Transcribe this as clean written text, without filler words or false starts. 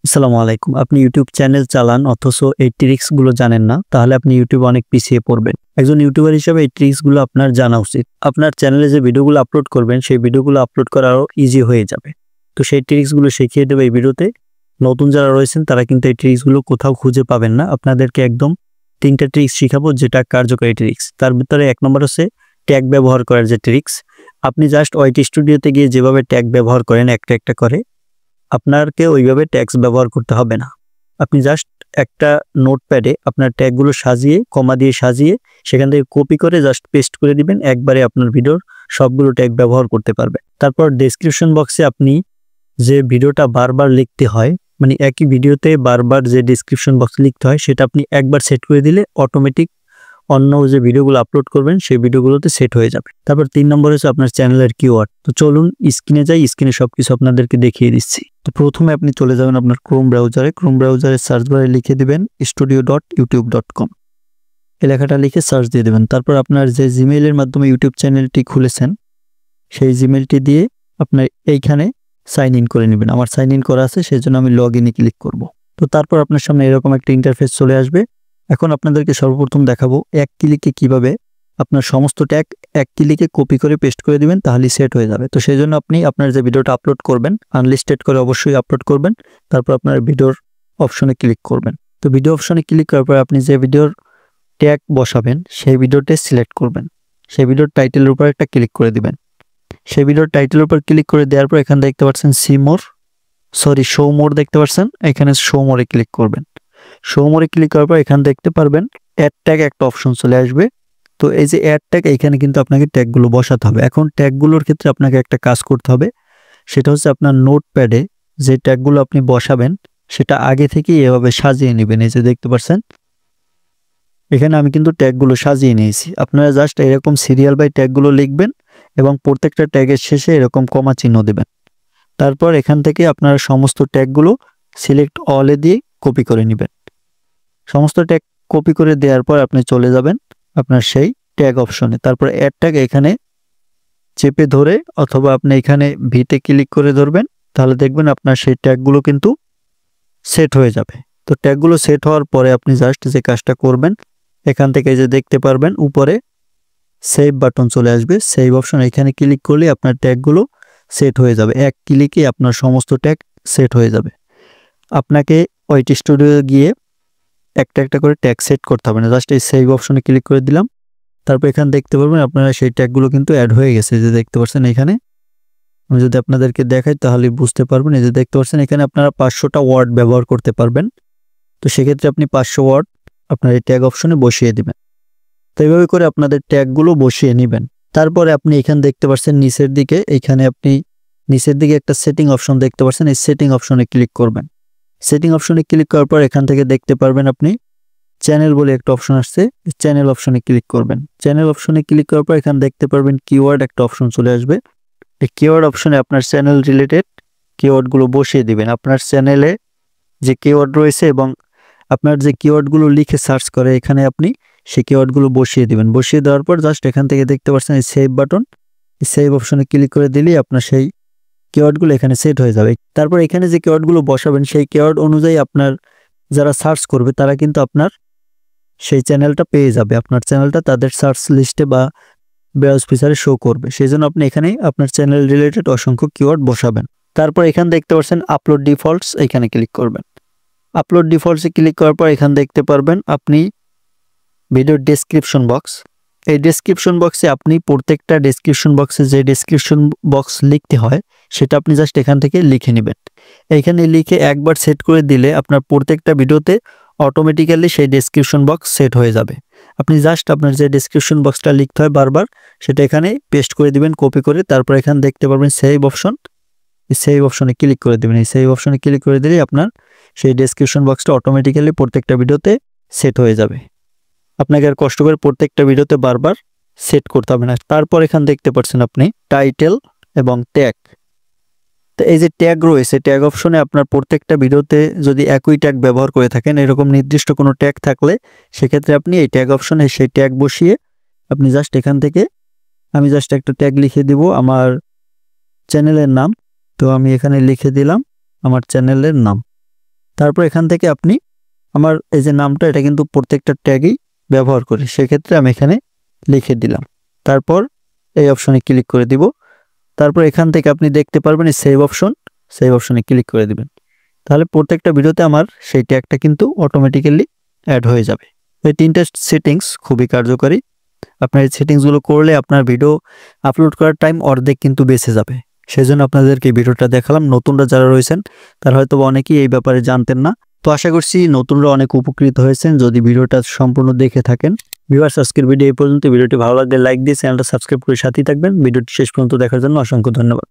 আসসালামু আলাইকুম। আপনি ইউটিউব চ্যানেল চালান অথচ এই ট্রিক্স গুলো জানেন না, তাহলে আপনি ইউটিউবে অনেক পিছিয়ে পড়বেন। একজন ইউটিউবার হিসেবে এই ট্রিক্স গুলো আপনার জানা উচিত। আপনার চ্যানেলে যে ভিডিওগুলো আপলোড করবেন, সেই ভিডিওগুলো আপলোড করা আরো ইজি হয়ে যাবে। তো সেই ট্রিক্স গুলো শিখিয়ে দেব এই ভিডিওতে। নতুন যারা রয়েছেন তারা কিন্তু এই ট্রিক্স গুলো কোথাও খুঁজে পাবেন না। আপনাদেরকে একদম ৩টা ট্রিক্স শিখাবো, যেটা কার্যকরী ট্রিক্স। তার ভিতরে ১ নম্বর হচ্ছে ট্যাগ ব্যবহার করার যে ট্রিক্স। আপনি জাস্ট ওয়াইটি স্টুডিওতে গিয়ে যেভাবে ট্যাগ ব্যবহার করেন একটা করে, আপনাকে ওইভাবে ট্যাগস ব্যবহার করতে হবে না। আপনি জাস্ট একটা নোটপ্যাডে আপনার ট্যাগগুলো সাজিয়ে, কমা দিয়ে সাজিয়ে, সেখান থেকে কপি করে জাস্ট পেস্ট করে দিবেন। একবারে আপনার ভিডিওর সবগুলো ট্যাগ ব্যবহার করতে পারবেন। তারপর ডেসক্রিপশন বক্সে আপনি যে ভিডিওটা বারবার লিখতে হয়, মানে একই ভিডিওতে বারবার যে ডেসক্রিপশন বক্স লিখতে হয়, সেটা আপনি একবার সেট করে দিলে অটোমেটিক অন্য যে ভিডিওগুলো আপলোড করবেন সেই ভিডিওগুলোতে সেট হয়ে যাবে। তারপর ৩ নম্বর হচ্ছে আপনার চ্যানেলের কিওয়ার্ড। তো চলুন স্ক্রিনে যাই, স্ক্রিনে সবকিছু আপনাদেরকে দেখিয়ে দিচ্ছি। তো প্রথমে আপনি চলে যাবেন আপনার ক্রোম ব্রাউজারে সার্চ বারে লিখে দিবেন studio.youtube.com। এই লেখাটা লিখে সার্চ দিয়ে দেবেন। তারপর আপনার যে জিমেইলের মাধ্যমে ইউটিউব চ্যানেলটি খুলেছেন, সেই জিমেইলটি দিয়ে আপনার এইখানে সাইন ইন করে নেবেন। আমার সাইন ইন করা আছে, সেই জন্য আমি লগ ইনে ক্লিক করব। তো তারপর আপনার সামনে এরকম একটা ইন্টারফেস চলে আসবে। এখন আপনাদেরকে সর্বপ্রথম দেখাবো এক ক্লিকে কিভাবে আপনার সমস্ত ট্যাগ এক ক্লিকে কপি করে পেস্ট করে দিবেন, তাহলে সেট হয়ে যাবে। তো সেই জন্য আপনি আপনার যে ভিডিওটা আপলোড করবেন, আনলিস্টেড করে অবশ্যই আপলোড করবেন। তারপর আপনার ভিডিওর অপশনে ক্লিক করবেন। তো ভিডিও অপশনে ক্লিক করার পর আপনি যে ভিডিওর ট্যাগ বসাবেন সেই ভিডিওটা সিলেক্ট করবেন। সেই ভিডিওর টাইটেলের উপর একটা ক্লিক করে দিবেন। সেই ভিডিওর টাইটেলের উপর ক্লিক করে দেওয়ার পর এখানে দেখতে পাচ্ছেন শো মোর দেখতে পাচ্ছেন, এখানে শো মোরে ক্লিক করবেন। শো মোরে ক্লিক করার পর এখানে দেখতে পারবেন অ্যাড ট্যাগ একটা অপশন চলে আসবে। তো এই যে অ্যাড ট্যাগ, এইখানে কিন্তু আপনাকে ট্যাগগুলো বসাতে হবে। এখন ট্যাগগুলোর ক্ষেত্রে আপনাকে একটা কাজ করতে হবে, সেটা হচ্ছে আপনার নোটপ্যাডে যে ট্যাগগুলো আপনি বসাবেন সেটা আগে থেকেই এভাবে সাজিয়ে নেবেন। এই যে দেখতে পাচ্ছেন এখানে আমি কিন্তু ট্যাগগুলো সাজিয়ে নিয়েছি। আপনারা জাস্ট এরকম সিরিয়াল বাই ট্যাগগুলো লিখবেন এবং প্রত্যেকটা ট্যাগের শেষে এরকম কমা চিহ্ন দেবেন। তারপর এখান থেকে আপনারা সমস্ত ট্যাগগুলো সিলেক্ট অলে দিয়ে কপি করে নেবেন। সমস্ত ট্যাগ কপি করে দেওয়ার পর আপনি চলে যাবেন আপনার সেই ট্যাগ অপশনে। তারপর অ্যাড ট্যাগ এখানে চেপে ধরে অথবা আপনি এখানে ভিতে ক্লিক করে ধরবেন, তাহলে দেখবেন আপনার সেই ট্যাগগুলো কিন্তু সেট হয়ে যাবে। তো ট্যাগগুলো সেট হওয়ার পরে আপনি জাস্ট যে কাজটা করবেন, এখান থেকে যে দেখতে পারবেন উপরে সেভ বাটন চলে আসবে, সেভ অপশন, এখানে ক্লিক করলে আপনার ট্যাগগুলো সেট হয়ে যাবে। এক ক্লিকে আপনার সমস্ত ট্যাগ সেট হয়ে যাবে। আপনাকে ওয়াইটি স্টুডিও গিয়ে একটা করে ট্যাগ সেট করতে হবে না, জাস্ট এই সেভ অপশনে ক্লিক করে দিলাম। তারপর এখানে দেখতে পারবেন আপনারা সেই ট্যাগগুলো কিন্তু অ্যাড হয়ে গেছে, যে দেখতে পাচ্ছেন এখানে। আমি যদি আপনাদেরকে দেখাই তাহলে বুঝতে পারবেন। এই যে দেখতে পাচ্ছেন এখানে আপনারা 500টা ওয়ার্ড ব্যবহার করতে পারবেন। তো সেক্ষেত্রে আপনি 500 ওয়ার্ড আপনার এই ট্যাগ অপশনে বসিয়ে দিবেন। তো এইভাবে করে আপনাদের ট্যাগগুলো বসিয়ে নেবেন। তারপরে আপনি এখানে দেখতে পাচ্ছেন নিচের দিকে, এইখানে আপনি নিচের দিকে একটা সেটিং অপশন দেখতে পাচ্ছেন, এই সেটিং অপশনে ক্লিক করবেন। সেটিং অপশনে ক্লিক করার পর এখান থেকে দেখতে পারবেন আপনি চ্যানেল বলে একটা অপশন আসছে, চ্যানেল অপশনে ক্লিক করবেন। চ্যানেল অপশনে ক্লিক করার পর এখানে দেখতে পারবেন কিওয়ার্ড একটা অপশন চলে আসবে। এই কিওয়ার্ড অপশনে আপনার চ্যানেল রিলেটেড কিওয়ার্ডগুলো বসিয়ে দিবেন। আপনার চ্যানেলে যে কিওয়ার্ড রয়েছে এবং আপনার যে কিওয়ার্ডগুলো লিখে সার্চ করে, এখানে আপনি সেই কিওয়ার্ডগুলো বসিয়ে দিবেন। বসিয়ে দেওয়ার পর জাস্ট এখান থেকে দেখতে পাচ্ছেন এই সেভ বাটন, এই সেভ অপশনে ক্লিক করে দিলেই আপনার সেই কিওয়ার্ডগুলো এখানে সেট হয়ে যাবে। তারপর এখানে যে কিওয়ার্ডগুলো বসাবেন সেই কিওয়ার্ড অনুযায়ী আপনার যারা সার্চ করবে তারা কিন্তু আপনার সেই চ্যানেলটা পেয়ে যাবে। আপনার চ্যানেলটা তাদের সার্চ লিস্টে বা ব্রাউজ ফিচারে শো করবে। সেই জন্য আপনি এখানে আপনার চ্যানেল রিলেটেড অসংখ্য কিওয়ার্ড বসাবেন। তারপর এখানে দেখতে পাচ্ছেন আপলোড ডিফল্টস, এখানে ক্লিক করবেন। আপলোড ডিফল্টসে ক্লিক করার পর এখানে দেখতে পারবেন আপনি ভিডিওর ডেসক্রিপশন বক্স। এই ডেসক্রিপশন বক্সে আপনি প্রত্যেকটা ডেসক্রিপশন বক্সে যে ডেসক্রিপশন বক্স লিখতে হয় সেটা আপনি জাস্ট এখান থেকে লিখে নেবেন। এইখানে লিখে একবার সেট করে দিলে আপনার প্রত্যেকটা ভিডিওতে অটোমেটিক্যালি সেই ডেসক্রিপশন বক্স সেট হয়ে যাবে। আপনি জাস্ট আপনার যে ডেসক্রিপশন বক্সটা লিখতে হয় বারবার, সেটা এখানে পেস্ট করে দিবেন কপি করে। তারপর এখানে দেখতে পারবেন সেভ অপশন, এই সেভ অপশনে ক্লিক করে দেবেন। এই সেভ অপশনে ক্লিক করে দিলেই আপনার সেই ডেসক্রিপশন বক্সটা অটোমেটিক্যালি প্রত্যেকটা ভিডিওতে সেট হয়ে যাবে। আপনাকে আর কষ্ট করে প্রত্যেকটা ভিডিওতে বারবার সেট করতে হবে না। তারপর এখানে দেখতে পাচ্ছেন আপনি টাইটেল এবং ট্যাগ। তো এই যে ট্যাগ রয়েছে, ট্যাগ অপশনে আপনার প্রত্যেকটা ভিডিওতে যদি একই ট্যাগ ব্যবহার করে থাকেন, এরকম নির্দিষ্ট কোনো ট্যাগ থাকলে সেক্ষেত্রে আপনি এই ট্যাগ অপশনে সেই ট্যাগ বসিয়ে আপনি জাস্ট এখান থেকে, আমি জাস্ট একটা ট্যাগ লিখে দিব আমার চ্যানেলের নাম। তো আমি এখানে লিখে দিলাম আমার চ্যানেলের নাম। তারপর এখান থেকে আপনি আমার এই যে নামটা এটা কিন্তু প্রত্যেকটা ট্যাগেই ব্যবহার করি, সেক্ষেত্রে আমি এখানে লিখে দিলাম। তারপর এই অপশনে ক্লিক করে দিব। তারপর এখান থেকে আপনি দেখতে পারবেন এই সেভ অপশনে ক্লিক করে দিবেন। তাহলে প্রত্যেকটা ভিডিওতে আমার সেই ট্যাগটা কিন্তু অটোমেটিক্যালি অ্যাড হয়ে যাবে। এই 3টা সেটিংস খুবই কার্যকরী। আপনার এই সেটিংসগুলো করলে আপনার ভিডিও আপলোড করার টাইম অর্ধেক কিন্তু বেঁচে যাবে। সেজন্য আপনাদেরকে ভিডিওটা দেখালাম। নতুনরা যারা রয়েছেন তারা হয়তো অনেকেই এই ব্যাপারে জানতেন না। তো আশা করছি নতুনরা অনেক উপকৃত হয়েছেন যদি ভিডিওটা সম্পূর্ণ দেখে থাকেন। ভিউয়ার্স, আজকের ভিডিও এই পর্যন্ত। ভিডিওটি ভালো লাগলে লাইক দিয়ে চ্যানেলটা সাবস্ক্রাইব করে সাথেই থাকবেন। ভিডিওটি শেষ পর্যন্ত দেখার জন্য অসংখ্য ধন্যবাদ।